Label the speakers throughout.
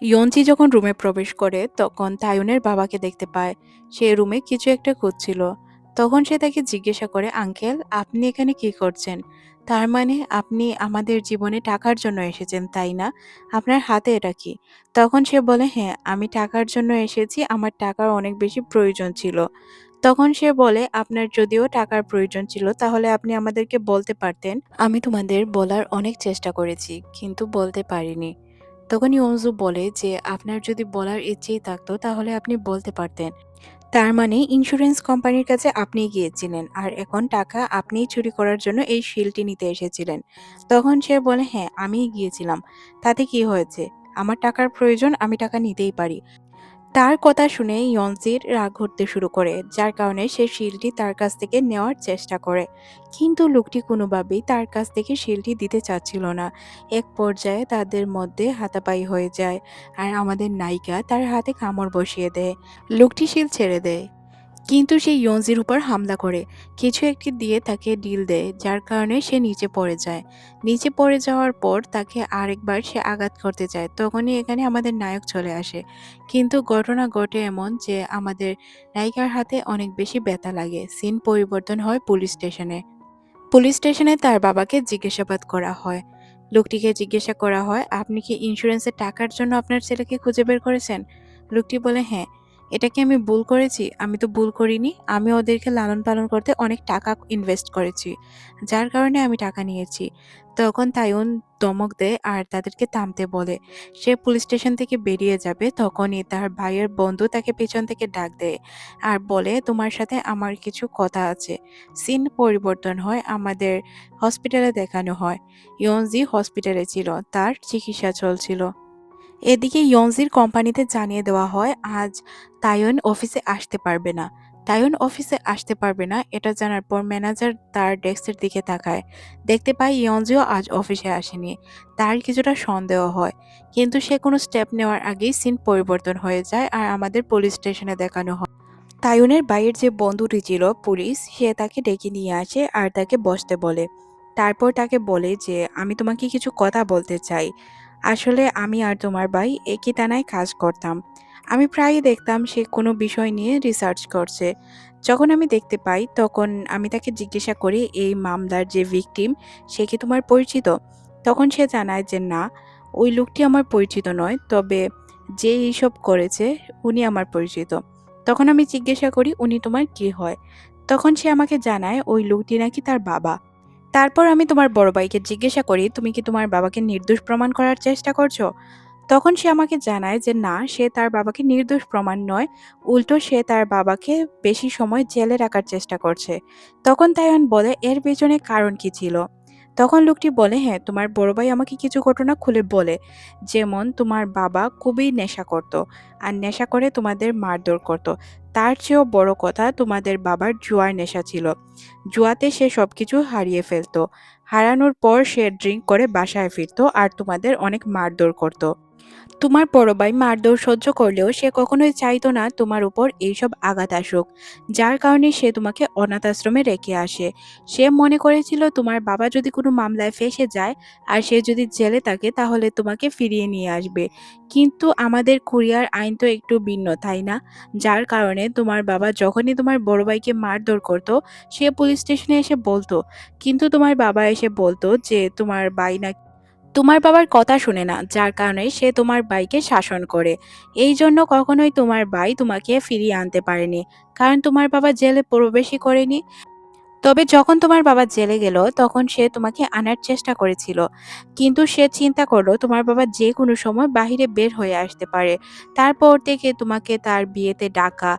Speaker 1: ইয়ঞ্জি যখন রুমে প্রবেশ করে তখন তায়ুনের বাবাকে দেখতে পায়। সে রুমে কিছু একটা খুঁজছিল। তখন সে তাকে জিজ্ঞাসা করে, আঙ্কেল, আপনি এখানে কি করছেন? তার মানে আপনি আমাদের জীবনে টাকার জন্য এসেছেন, তাই না? আপনার হাতে এটা কি? তখন সে বলে, হ্যাঁ, আমি টাকার জন্য এসেছি, আমার টাকার অনেক বেশি প্রয়োজন ছিল। তখন সে বলে, আপনার যদিও টাকার প্রয়োজন ছিল তাহলে আপনি আমাদেরকে বলতে পারতেন। আমি তোমাদের বলার অনেক চেষ্টা করেছি কিন্তু বলতে পারিনি। তখন ইয়ঞ্জু বলে যে আপনার যদি বলার ইচ্ছেই থাকতো তাহলে আপনি বলতে পারতেন। তার মানে ইন্স্যুরেন্স কোম্পানির কাছে আপনিই গিয়েছিলেন আর এখন টাকা আপনিই চুরি করার জন্য এই শিলটি নিতে এসেছিলেন। তখন সে বলে, হ্যাঁ, আমিই গিয়েছিলাম। তাতে কি হয়েছে? আমার টাকার প্রয়োজন, আমি টাকা নিতেই পারি। তার কথা শুনে ইয়ঞ্জির রাগ উঠতে শুরু করে, যার কারণে সে শিলটি তার কাছ থেকে নেওয়ার চেষ্টা করে। কিন্তু লোকটি কোনোভাবেই তার কাছ থেকে শিলটি দিতে চাচ্ছিল না। এক পর্যায়ে তাদের মধ্যে হাতাপাই হয়ে যায় আর আমাদের নায়িকা তার হাতে কামড় বসিয়ে দেয়। লোকটি শিল ছেড়ে দেয়, কিন্তু সে ইয়ঞ্জির উপর হামলা করে কিছু একটি দিয়ে তাকে ডিল দেয়, যার কারণে সে নিচে পড়ে যায়। নিচে পড়ে যাওয়ার পর তাকে আরেকবার সে আঘাত করতে চায়, তখনই এখানে আমাদের নায়ক চলে আসে। কিন্তু ঘটনা ঘটে এমন যে আমাদের নায়িকার হাতে অনেক বেশি ব্যথা লাগে। সিন পরিবর্তন হয় পুলিশ স্টেশনে। পুলিশ স্টেশনে তার বাবাকে জিজ্ঞাসাবাদ করা হয়। লোকটিকে জিজ্ঞাসা করা হয়, আপনি কি ইন্স্যুরেন্সের টাকার জন্য আপনার ছেলেকে খুঁজে বের করেছেন? লোকটি বলে, হ্যাঁ। এটা কি আমি ভুল করেছি? আমি তো ভুল করিনি। আমি ওদেরকে লালন পালন করতে অনেক টাকা ইনভেস্ট করেছি, যার কারণে আমি টাকা নিয়েছি। তখন তাইউন ধমক দেয় আর তাদেরকে থামতে বলে। সে পুলিশ স্টেশন থেকে বেরিয়ে যাবে তখনই তার ভাইয়ের বন্ধু তাকে পেছন থেকে ডাক দেয় আর বলে, তোমার সাথে আমার কিছু কথা আছে। সিন পরিবর্তন হয়, আমাদের হসপিটালে দেখানো হয়। ইয়ঞ্জি হসপিটালে ছিল, তার চিকিৎসা চলছিল। এদিকে ইয়ঞ্জির কোম্পানিতে জানিয়ে দেওয়া হয় আজ তাইয়ন অফিসে আসতে পারবে না। তাইয়ন অফিসে আসতে পারবে না এটা জানার পর ম্যানেজার তার ডেস্কের দিকে তাকায়, দেখতে পায় ইয়ঞ্জিও আজ অফিসে আসেনি। তার কিছুটা সন্দেহ হয়, কিন্তু সে কোনো স্টেপ নেওয়ার আগেই সিন পরিবর্তন হয়ে যায় আর আমাদের পুলিশ স্টেশনে দেখানো হয়। তাইয়ুনের ভাইয়ের যে বন্ধুটি ছিল পুলিশ, সে তাকে ডেকে নিয়ে আসে আর তাকে বসতে বলে। তারপর তাকে বলে যে আমি তোমাকে কিছু কথা বলতে চাই। আসলে আমি আর তোমার ভাই একই টানায় কাজ করতাম। আমি প্রায়ই দেখতাম সে কোনো বিষয় নিয়ে রিসার্চ করছে। যখন আমি দেখতে পাই তখন আমি তাকে জিজ্ঞাসা করি, এই মামলার যে ভিকটিম সে কি তোমার পরিচিত? তখন সে জানায় যে না, ওই লোকটি আমার পরিচিত নয়, তবে যে এইসব করেছে উনি আমার পরিচিত। তখন আমি জিজ্ঞাসা করি, উনি তোমার কি হয়? তখন সে আমাকে জানায় ওই লোকটি নাকি তার বাবা। তারপর আমি তোমার বড় ভাইকে জিজ্ঞাসা করি, তুমি কি তোমার বাবাকে নির্দোষ প্রমাণ করার চেষ্টা করছো? তখন সে আমাকে জানায় যে না, সে তার বাবাকে নির্দোষ প্রমাণ নয়, উল্টো সে তার বাবাকে বেশি সময় জেলে রাখার চেষ্টা করছে। তখন তাইওয়ান বলে, এর পেছনে কারণ কি ছিল? তখন লোকটি বলে, হ্যাঁ, তোমার বড় ভাই আমাকে কিছু ঘটনা খুলে বলে। যেমন তোমার বাবা খুবই নেশা করত আর নেশা করে তোমাদের মারধর করত। তার চেয়েও বড় কথা, তোমাদের বাবার জুয়ার নেশা ছিল। জুয়াতে সে সবকিছু হারিয়ে ফেলতো। হারানোর পর সে ড্রিঙ্ক করে বাসায় ফিরতো আর তোমাদের অনেক মারধর করত। তোমার বড় ভাই মারধর সহ্য করলেও সে কখনোই চাইতো না তোমার উপর এইসব আঘাত আসুক, যার কারণে সে তোমাকে অনাথ আশ্রমে রেখে আসে। সে মনে করেছিল তোমার বাবা যদি কোনো মামলায় ফেঁসে যায় আর সে যদি জেলে থাকে তাহলে তোমাকে ফিরিয়ে নিয়ে আসবে। কিন্তু আমাদের কোরিয়ার আইন তো একটু ভিন্ন, তাই না? যার কারণে তোমার বাবা যখনই তোমার বড় ভাইকে মারধর করতো সে পুলিশ স্টেশনে এসে বলতো, কিন্তু তোমার বাবা এসে বলতো যে তোমার ভাই না, তোমার বাবার কথা শুনে না, যার কারণে সে তোমার ভাইকে শাসন করে। এই জন্য কখনোই তোমার ভাই তোমাকে ফিরিয়ে আনতে পারেনি, কারণ তোমার বাবা জেলে প্রবেশই করেনি। তবে যখন তোমার বাবা জেলে গেল তখন সে তোমাকে আনার চেষ্টা করেছিল, কিন্তু সে চিন্তা করলো তোমার বাবা যে কোনো সময় বাহিরে বের হয়ে আসতে পারে। তারপর থেকে তোমাকে তার বিয়েতে ডাকা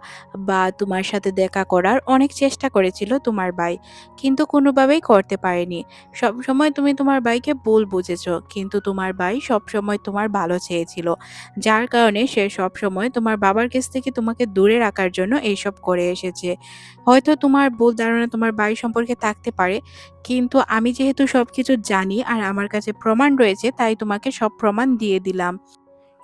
Speaker 1: বা তোমার সাথে দেখা করার অনেক চেষ্টা করেছিল তোমার ভাই, কিন্তু কোনোভাবেই করতে পারেনি। সব সময় তুমি তোমার ভাইকে ভুল বুঝেছো, কিন্তু তোমার ভাই সব সময় তোমার ভালো চেয়েছিল, যার কারণে সে সব সময় তোমার বাবার কাছ থেকে তোমাকে দূরে রাখার জন্য এইসব করে এসেছে। হয়তো তোমার ভুল ধারণা তোমার বাড়ি সম্পর্কে থাকতে পারে, কিন্তু আমি যেহেতু সবকিছু জানি আর আমার কাছে প্রমাণ রয়েছে তাই তোমাকে সব প্রমাণ দিয়ে দিলাম।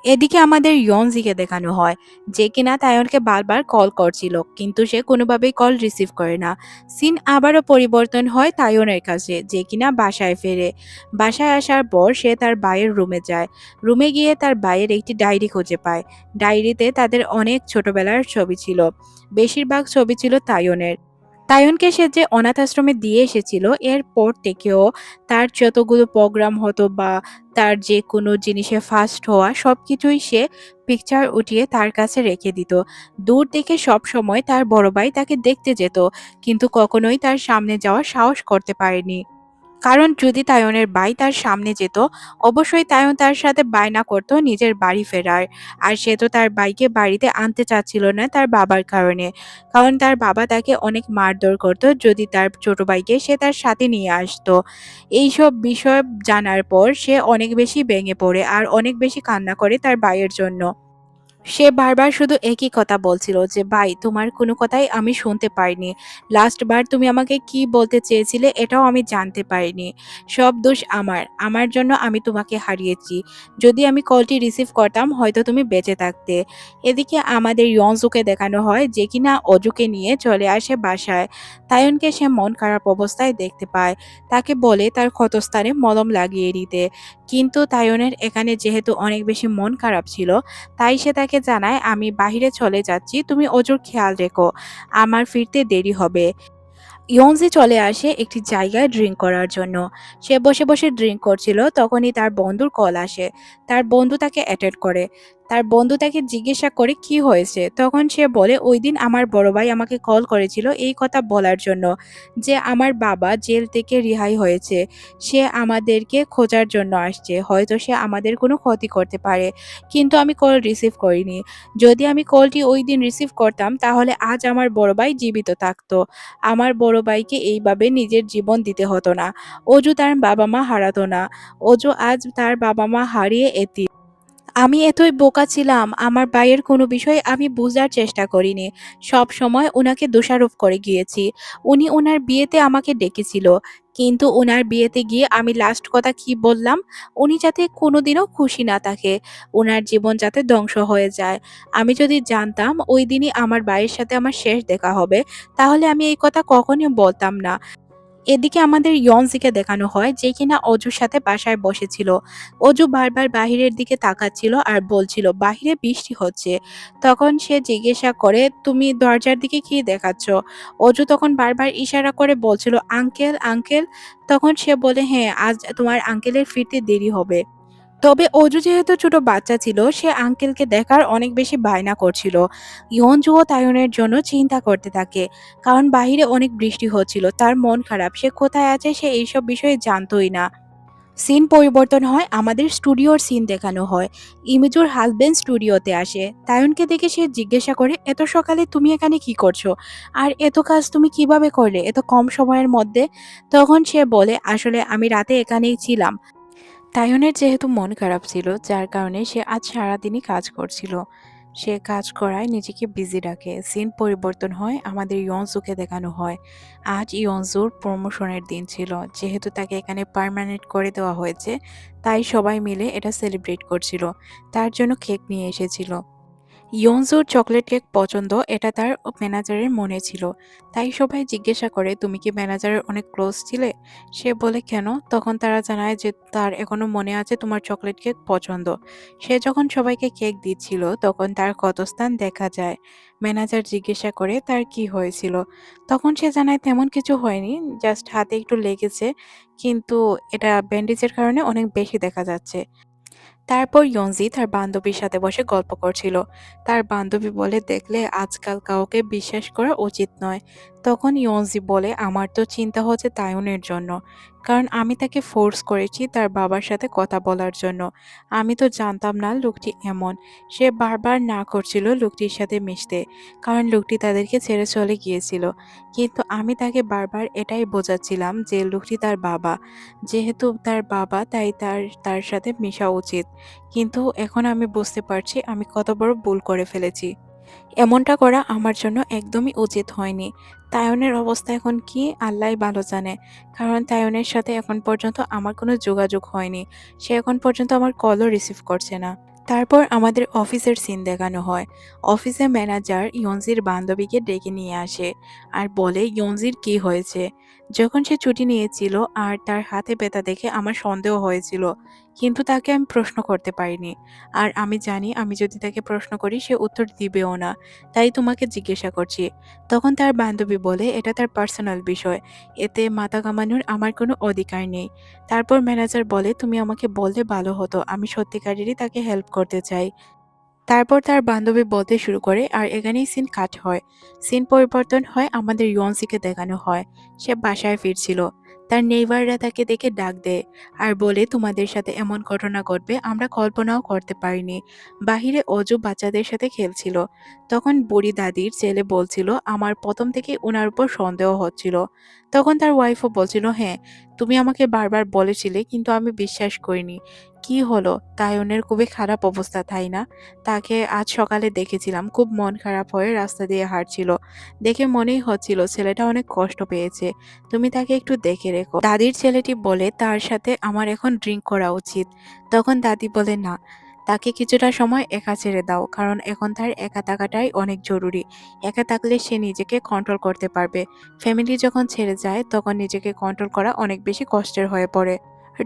Speaker 1: এদিকে আমাদের ইয়নজিকে দেখানো হয় যে কিনা তায়নকে বারবার কল করছিল কিন্তু সে কোনোভাবেই কল রিসিভ করে না। সিন আবারও পরিবর্তন হয় তায়নের কাছে যে কিনা বাসায় ফেরে। বাসায় আসার পর সে তার ভাইয়ের রুমে যায়। রুমে গিয়ে তার ভাইয়ের একটি ডায়েরি খুঁজে পায়। ডায়েরিতে তাদের অনেক ছোটবেলার ছবি ছিল। বেশিরভাগ ছবি ছিল তায়নের। তায়নকে সে যে অনাথ আশ্রমে দিয়ে এসেছিল এরপর থেকেও তার যতগুলো প্রোগ্রাম হতো বা তার যে কোনো জিনিসে ফার্স্ট হওয়া সবকিছুই সে পিকচার উঠিয়ে তার কাছে রেখে দিত। দূর থেকে সব সময় তার বড় ভাই তাকে দেখতে যেত কিন্তু কখনোই তার সামনে যাওয়ার সাহস করতে পারেনি। কারণ যদি তায়নের ভাই তার সামনে যেত অবশ্যই তায়ন তার সাথে বায়না করত নিজের বাড়ি ফেরার। আর সে তো তার ভাইকে বাড়িতে আনতে চাচ্ছিল না তার বাবার কারণে। কারণ তার বাবা তাকে অনেক মারধর করত যদি তার ছোট ভাইকে সে তার সাথে নিয়ে আসতো। এইসব বিষয় জানার পর সে অনেক বেশি ভেঙে পড়ে আর অনেক বেশি কান্না করে তার ভাইয়ের জন্য। সে বারবার শুধু একই কথা বলছিল যে, "ভাই, তোমার কোনো কথাই আমি শুনতে পাইনি। লাস্ট বার তুমি আমাকে কি বলতে চেয়েছিলে এটাও আমি জানতে পারিনি। সব দোষ আমার। আমার জন্য আমি তোমাকে হারিয়েছি। যদি আমি কলটি রিসিভ করতাম হয়তো তুমি বেঁচে থাকতে।" এদিকে আমাদের ইয়নজুকে দেখানো হয় যে কিনা অজুকে নিয়ে চলে আসে বাসায়। তায়নকে সে মন খারাপ অবস্থায় দেখতে পায়। তাকে বলে তার ক্ষতস্থানে মলম লাগিয়ে দিতে। কিন্তু তায়নের এখানে যেহেতু অনেক বেশি মন খারাপ ছিল তাই সে তাকে জানায়, "আমি বাহিরে চলে যাচ্ছি, তুমি অজুর খেয়াল রেখো। আমার ফিরতে দেরি হবে।" ইয়নজি চলে আসে একটি জায়গায় ড্রিঙ্ক করার জন্য। সে বসে বসে ড্রিঙ্ক করছিল তখনই তার বন্ধুর কল আসে। তার বন্ধু তাকে অ্যাটেন্ড করে। তার বন্ধু তাকে জিজ্ঞাসা করে কি হয়েছে। তখন সে বলে, ওই দিন আমার বড় ভাই আমাকে কল করেছিল এই কথা বলার জন্য যে আমার বাবা জেল থেকে রিহাই হয়েছে। সে আমাদেরকে খোঁজার জন্য আসছে। হয়তো সে আমাদের কোনো ক্ষতি করতে পারে। কিন্তু আমি কল রিসিভ করিনি। যদি আমি কলটি ওই দিন রিসিভ করতাম তাহলে আজ আমার বড় ভাই জীবিত থাকতো। আমার বড় ভাইকে এইভাবে নিজের জীবন দিতে হতো না। অজু তার বাবা-মা হারাতো না। অজু আজ তার বাবা-মা হারিয়ে এতিম। আমি এতই বোকা ছিলাম, আমার ভাইয়ের কোনো বিষয় আমি বুঝার চেষ্টা করিনি। সবসময় উনাকে দোষারোপ করে গিয়েছি। উনি উনার বিয়েতে আমাকে ডেকেছিল। কিন্তু উনার বিয়েতে গিয়ে আমি লাস্ট কথা কি বললাম? উনি যাতে কোনোদিনও খুশি না থাকে। উনার জীবন যাতে ধ্বংস হয়ে যায়। আমি যদি জানতাম ওইদিনই আমার ভাইয়ের সাথে আমার শেষ দেখা হবে, তাহলে আমি এই কথা কখনোই বলতাম না। এদিকে আমাদের ইয়নজিকে দেখানো হয় যে কিনা অজুর সাথে বাসায় বসেছিল। অজু বারবার বাহিরের দিকে তাকাচ্ছিল আর বলছিল বাহিরে বৃষ্টি হচ্ছে। তখন সে জিজ্ঞাসা করে, তুমি দরজার দিকে কি দেখাচ্ছ? অজু তখন বারবার ইশারা করে বলছিল, আঙ্কেল আঙ্কেল। তখন সে বলে, হ্যাঁ, আজ তোমার আঙ্কেলের ফিরতে দেরি হবে। তবে অজু যেহেতু ছোট বাচ্চা ছিল সে আঙ্কেলকে দেখার অনেক বেশি বায়না করছিল। ইয়নজুও তায়নের জন্য চিন্তা করতে থাকে। কারণ বাহিরে অনেক বৃষ্টি হচ্ছিল। তার মন খারাপ। সে কোথায় আছে সে এইসব বিষয়ে জানতোই না। সিন পরিবর্তন হয় আমাদের স্টুডিওর সিন দেখানো হয়। ইমিজুর হাজবেন্ড স্টুডিওতে আসে। তায়নকে দেখে সে জিজ্ঞাসা করে, এত সকালে তুমি এখানে কি করছো? আর এত কাজ তুমি কিভাবে করলে এত কম সময়ের মধ্যে? তখন সে বলে, আসলে আমি রাতে এখানেই ছিলাম। তাইয়নের যেহেতু মন খারাপ ছিল যার কারণে সে আজ সারাদিনই কাজ করছিল। সে কাজ করায় নিজেকে বিজি রাখে। সিন পরিবর্তন হয় আমাদের ইয়নজুকে দেখানো হয়। আজ ইয়নজুর প্রমোশনের দিন ছিল। যেহেতু তাকে এখানে পার্মানেন্ট করে দেওয়া হয়েছে তাই সবাই মিলে এটা সেলিব্রেট করছিল। তার জন্য কেক নিয়ে এসেছিল। ইয়নজুর চকলেট কেক পছন্দ এটা তার ম্যানেজারের মনে ছিল। তাই সবাই জিজ্ঞাসা করে, তুমি কি ম্যানেজারের অনেক ক্লোজ ছিলে? সে বলে, কেন? তখন তারা জানায় যে তার এখনো মনে আছে তোমার চকলেট কেক পছন্দ। সে যখন সবাইকে কেক দিচ্ছিল তখন তার ক্ষতস্থান দেখা যায়। ম্যানেজার জিজ্ঞাসা করে তার কি হয়েছিল। তখন সে জানায় তেমন কিছু হয়নি, জাস্ট হাতে একটু লেগেছে, কিন্তু এটা ব্যান্ডেজের কারণে অনেক বেশি দেখা যাচ্ছে। তারপর ইয়নজি তার বান্ধবীর সাথে বসে গল্প করছিল। তার বান্ধবী বলে, দেখলে আজকাল কাউকে বিশ্বাস করা উচিত নয়। তখন ইয়নজি বলে, আমার তো চিন্তা হচ্ছে তায়নের জন্য। কারণ আমি তাকে ফোর্স করেছি তার বাবার সাথে কথা বলার জন্য। আমি তো জানতাম না লোকটি এমন। সে বারবার না করছিল লোকটির সাথে মিশতে। কারণ লোকটি তাদেরকে ছেড়ে চলে গিয়েছিল। কিন্তু আমি তাকে বারবার এটাই বোঝাচ্ছিলাম যে লোকটি তার বাবা। যেহেতু তার বাবা তাই তার তার সাথে মেশা উচিত। কিন্তু এখন আমি বুঝতে পারছি আমি কত বড় ভুল করে ফেলেছি। এমনটা করা আমার জন্য একদমই উচিত হয়নি। তায়নের অবস্থা এখন কি আল্লাহই ভালো জানে। কারণ তায়নের সাথে এখন পর্যন্ত আমার কোনো যোগাযোগ হয়নি। সে এখন পর্যন্ত আমার কলও রিসিভ করছে না। তারপর আমাদের অফিসের সিন দেখানো হয়। অফিসে ম্যানেজার ইয়নজির বান্ধবীকে ডেকে নিয়ে আসে আর বলে ইয়নজির কি হয়েছে। যখন সে ছুটি নিয়েছিল আর তার হাতে ব্যথা দেখে আমার সন্দেহ হয়েছিল, কিন্তু তাকে আমি প্রশ্ন করতে পারিনি। আর আমি জানি আমি যদি তাকে প্রশ্ন করি সে উত্তর দিবেও না, তাই তোমাকে জিজ্ঞাসা করছি। তখন তার বান্ধবী বলে এটা তার পার্সোনাল বিষয়, এতে মাথা ঘামানোর আমার কোনো অধিকার নেই। তারপর ম্যানেজার বলে তুমি আমাকে বললে ভালো হতো, আমি সত্যিকারেরই তাকে হেল্প করতে চাই। তারপর তার বান্ধবী বলতে শুরু করে আর এখানেই সিন কাট হয়। সিন পরিবর্তন হয়, আমাদের ইয়ন্সিকে দেখানো হয়। সে বাসায় ফিরছিল। তার নেইবাররা তাকে দেখে ডাক দেয় আর বলে তোমাদের সাথে এমন ঘটনা ঘটবে আমরা কল্পনাও করতে পারিনি। বাহিরে অজু বাচ্চাদের সাথে খেলছিল। তখন বুড়ি দাদির ছেলে বলছিল আমার প্রথম থেকে ওনার উপর সন্দেহ হচ্ছিল। তখন তার ওয়াইফও বলছিল হ্যাঁ, তুমি আমাকে বারবার বলেছিলে কিন্তু আমি বিশ্বাস করিনি। কি হলো? তাইওনের খুবই খারাপ অবস্থা, তাই না? তাকে আজ সকালে দেখেছিলাম খুব মন খারাপ হয়ে রাস্তা দিয়ে হাঁটছিল। দেখে মনেই হচ্ছিল ছেলেটা অনেক কষ্ট পেয়েছে। তুমি তাকে একটু দেখে রেখো। দাদির ছেলেটি বলে তার সাথে আমার এখন ড্রিঙ্ক করা উচিত। তখন দাদি বলে না, তাকে কিছুটা সময় একা ছেড়ে দাও, কারণ এখন তার একা থাকাটাই অনেক জরুরি। একা থাকলে সে নিজেকে কন্ট্রোল করতে পারবে। ফ্যামিলি যখন ছেড়ে যায় তখন নিজেকে কন্ট্রোল করা অনেক বেশি কষ্টের হয়ে পড়ে।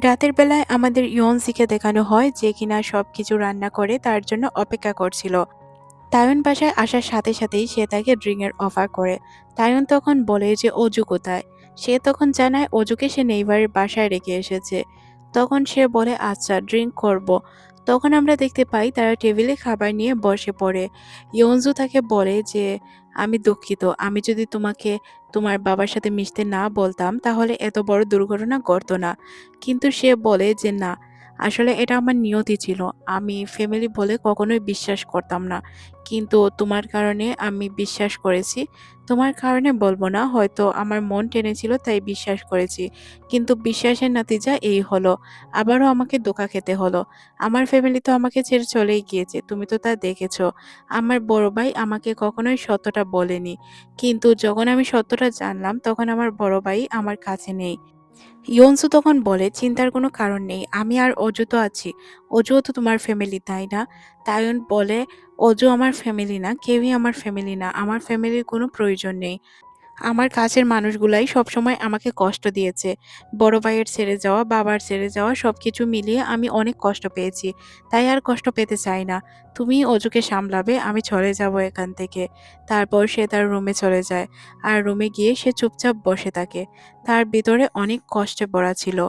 Speaker 1: রাতের বেলায় আমাদের ইয়নসিকে দেখানো হয় যে কিনা সবকিছু রান্না করে তার জন্য অপেক্ষা করছিল। তায়ন বাসায় আসার সাথে সাথেই সে তাকে ড্রিঙ্কের অফার করে। তায়ন তখন বলে যে অজু কোথায়। সে তখন জানায় অজুকে সে নেইবারের বাসায় রেখে এসেছে। তখন সে বলে আচ্ছা ড্রিঙ্ক করব। তখন আমরা দেখতে পাই তারা টেবিলে খাবার নিয়ে বসে পড়ে। ইয়নজু তাকে বলে যে আমি দুঃখিত, আমি যদি তোমাকে তোমার বাবার সাথে মিশতে না বলতাম তাহলে এত বড় দুর্ঘটনা ঘটতো না। কিন্তু সে বলে যে না, আসলে এটা আমার নিয়তি ছিল। আমি ফ্যামিলি বলে কখনোই বিশ্বাস করতাম না। কিন্তু তোমার কারণে আমি বিশ্বাস করেছি। তোমার কারণে বলব না, হয়তো আমার মন টেনেছিল তাই বিশ্বাস করেছি। কিন্তু বিশ্বাসের নাতিজা এই হলো। আবারও আমাকে ধোঁকা খেতে হলো। আমার ফ্যামিলি তো আমাকে ছেড়ে চলেই গিয়েছে। তুমি তো তা দেখেছো। আমার বড় ভাই আমাকে কখনোই সত্যটা বলেনি। কিন্তু যখন আমি সত্যটা জানলাম তখন আমার বড় ভাই আমার কাছে নেই। ইয়নসু তখন বলে চিন্তার কোনো কারণ নেই, আমি আর অজু তো আছি। অজুও তো তোমার ফ্যামিলি, তাই না? তায়ন বলে অজু আমার ফ্যামিলি না, কেউই আমার ফ্যামিলি না, আমার ফ্যামিলির কোনো প্রয়োজন নেই। আমার কাছের মানুষগুলাই সবসময় আমাকে কষ্ট দিয়েছে। বড় ভাইয়ের ছেড়ে যাওয়া, বাবার ছেড়ে যাওয়া সবকিছু মিলিয়ে আমি অনেক কষ্ট পেয়েছি। তাই আর কষ্ট পেতে চাই না। তুমি অজুকে সামলাবে, আমি চলে যাব এখান থেকে। তারপর সে তার রুমে চলে যায়। আর রুমে গিয়ে সে চুপচাপ বসে থাকে। তার ভিতরে অনেক কষ্টে ভরা ছিল।